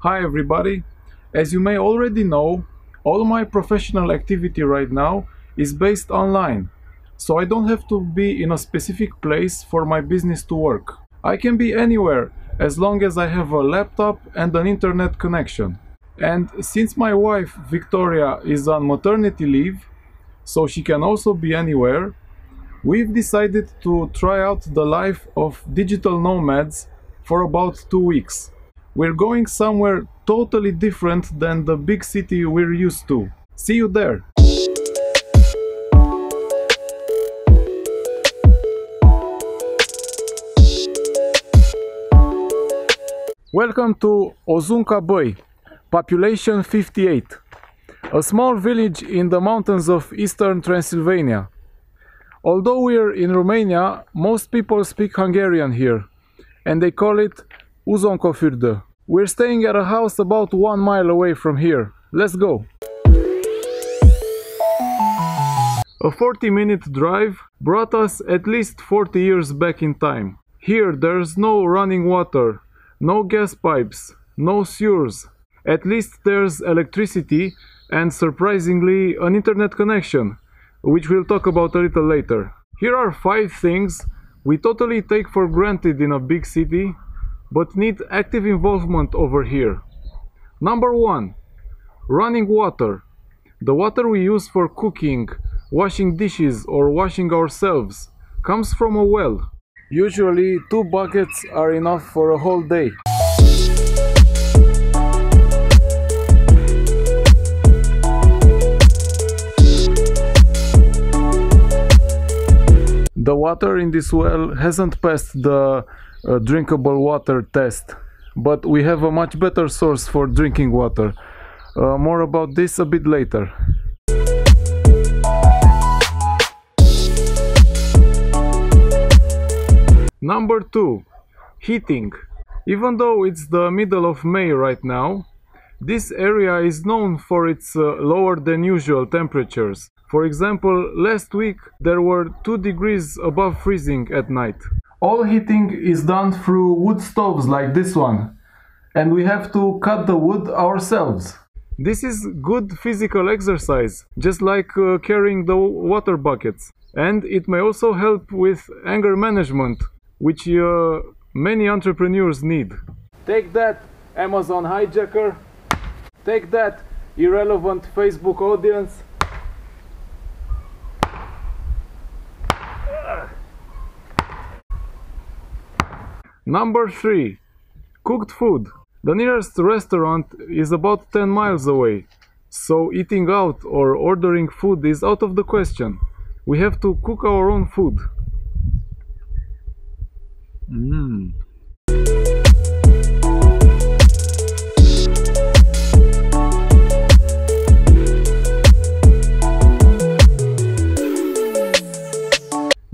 Hi everybody! As you may already know, all my professional activity right now is based online, so I don't have to be in a specific place for my business to work. I can be anywhere as long as I have a laptop and an internet connection. And since my wife Victoria is on maternity leave, so she can also be anywhere, we've decided to try out the life of digital nomads for about 2 weeks. We're going somewhere totally different than the big city we're used to. See you there! Welcome to Ozunca-Băi, population 58, a small village in the mountains of eastern Transylvania. Although we're in Romania, most people speak Hungarian here, and they call it Uzonkafürdö. We're staying at a house about 1 mile away from here. Let's go! A 40-minute drive brought us at least 40 years back in time. Here there's no running water, no gas pipes, no sewers. At least there's electricity and, surprisingly, an internet connection, which we'll talk about a little later. Here are 5 things we totally take for granted in a big city, but need active involvement over here. Number 1. Running water. The water we use for cooking, washing dishes or washing ourselves comes from a well. Usually 2 buckets are enough for a whole day. The water in this well hasn't passed the drinkable water test, but we have a much better source for drinking water. More about this a bit later. Number 2. Heating. Even though it's the middle of May right now, this area is known for its lower than usual temperatures. For example, last week there were 2 degrees above freezing at night. All heating is done through wood stoves like this one, and we have to cut the wood ourselves. This is good physical exercise, just like carrying the water buckets. And it may also help with anger management, which many entrepreneurs need. Take that, Amazon hijacker. Take that, irrelevant Facebook audience. Number 3. Cooked food. The nearest restaurant is about 10 miles away, so eating out or ordering food is out of the question. We have to cook our own food.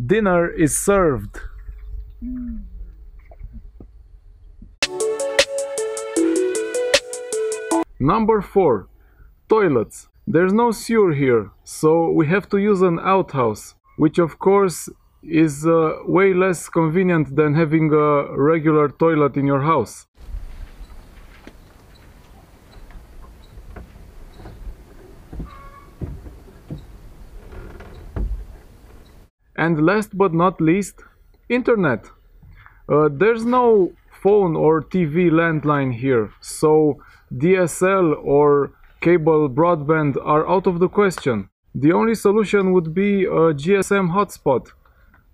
Dinner is served. Number 4. Toilets. There's no sewer here, so we have to use an outhouse, which of course is way less convenient than having a regular toilet in your house. And last but not least, internet. There's no phone or TV landline here, so DSL or cable broadband are out of the question. The only solution would be a GSM hotspot,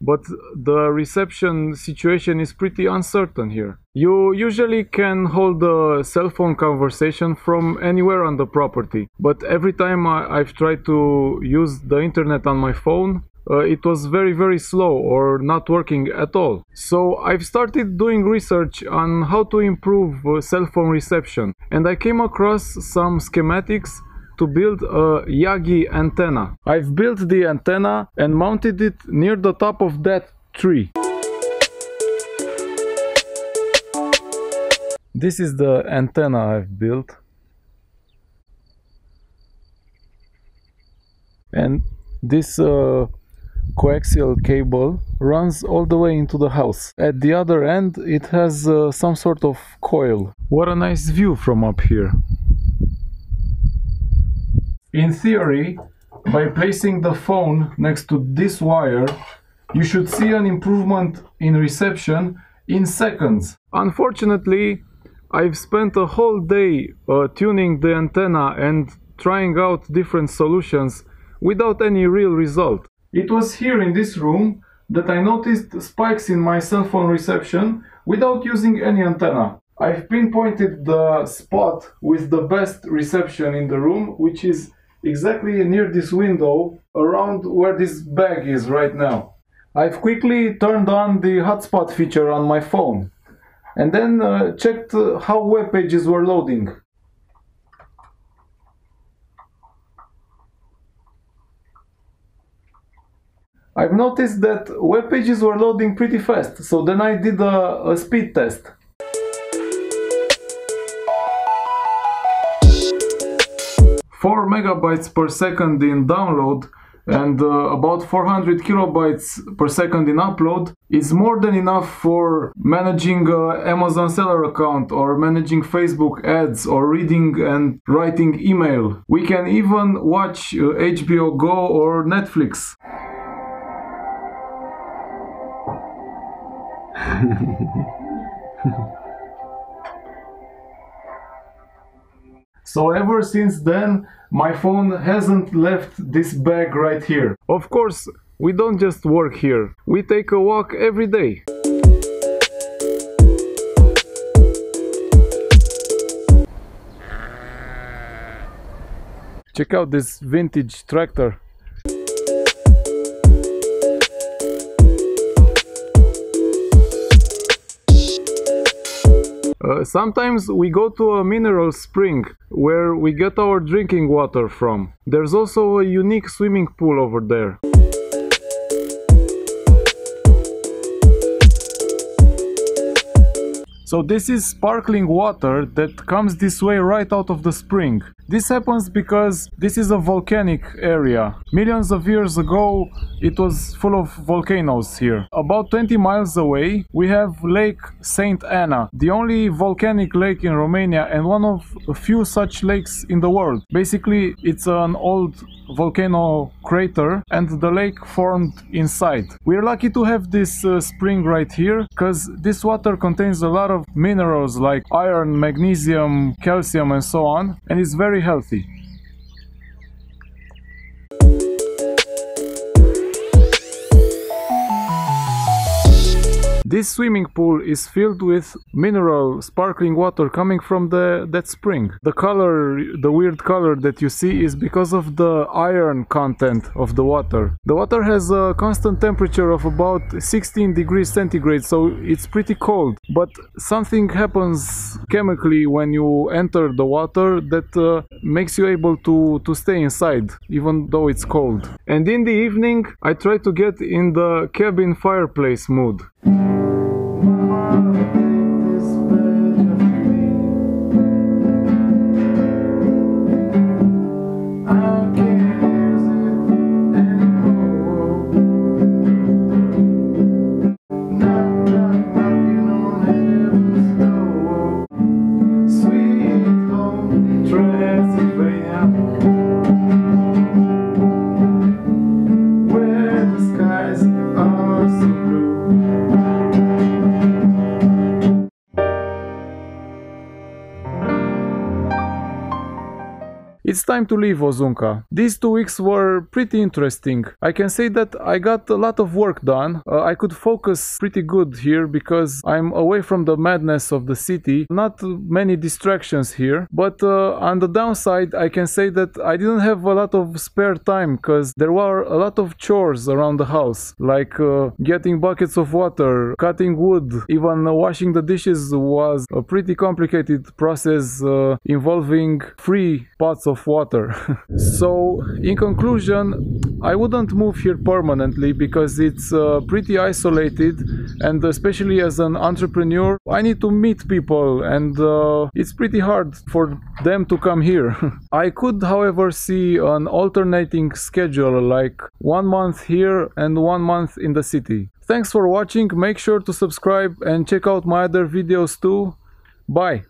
but the reception situation is pretty uncertain here. You usually can hold a cell phone conversation from anywhere on the property, but every time I've tried to use the internet on my phone, it was very slow or not working at all. So I've started doing research on how to improve cell phone reception, and I came across some schematics to build a Yagi antenna. I've built the antenna and mounted it near the top of that tree. This is the antenna I've built. And this coaxial cable runs all the way into the house. At the other end it has some sort of coil. What a nice view from up here. In theory, by placing the phone next to this wire, you should see an improvement in reception in seconds. Unfortunately, I've spent a whole day tuning the antenna and trying out different solutions without any real result. It was here in this room that I noticed spikes in my cell phone reception without using any antenna. I've pinpointed the spot with the best reception in the room, which is exactly near this window, around where this bag is right now. I've quickly turned on the hotspot feature on my phone and then checked how web pages were loading. I've noticed that web pages were loading pretty fast, so then I did a speed test. Four megabytes per second in download and about 400 kilobytes per second in upload is more than enough for managing an Amazon seller account or managing Facebook ads or reading and writing email. We can even watch HBO Go or Netflix. So ever since then, my phone hasn't left this bag right here. Of course, we don't just work here. We take a walk every day. Check out this vintage tractor. Sometimes we go to a mineral spring where we get our drinking water from. There's also a unique swimming pool over there. So this is sparkling water that comes this way right out of the spring. This happens because this is a volcanic area. Millions of years ago it was full of volcanoes here. About 20 miles away we have Lake Saint Anna, the only volcanic lake in Romania and one of a few such lakes in the world. Basically it's an old volcano crater and the lake formed inside. We're lucky to have this spring right here because this water contains a lot of minerals like iron, magnesium, calcium and so on, and it's very healthy. This swimming pool is filled with mineral sparkling water coming from that spring. The color, the weird color that you see is because of the iron content of the water. The water has a constant temperature of about 16 degrees centigrade, so it's pretty cold. But something happens chemically when you enter the water that makes you able to stay inside, even though it's cold. And in the evening, I try to get in the cabin fireplace mood. It's time to leave Ozunca. These 2 weeks were pretty interesting. I can say that I got a lot of work done. I could focus pretty good here because I'm away from the madness of the city. Not many distractions here. But on the downside, I can say that I didn't have a lot of spare time because there were a lot of chores around the house. Like getting buckets of water, cutting wood, even washing the dishes was a pretty complicated process involving 3 pots of water. So in conclusion, I wouldn't move here permanently because it's pretty isolated, and especially as an entrepreneur, I need to meet people, and it's pretty hard for them to come here. I could, however, see an alternating schedule, like 1 month here and 1 month in the city. Thanks for watching, make sure to subscribe and check out my other videos too. Bye!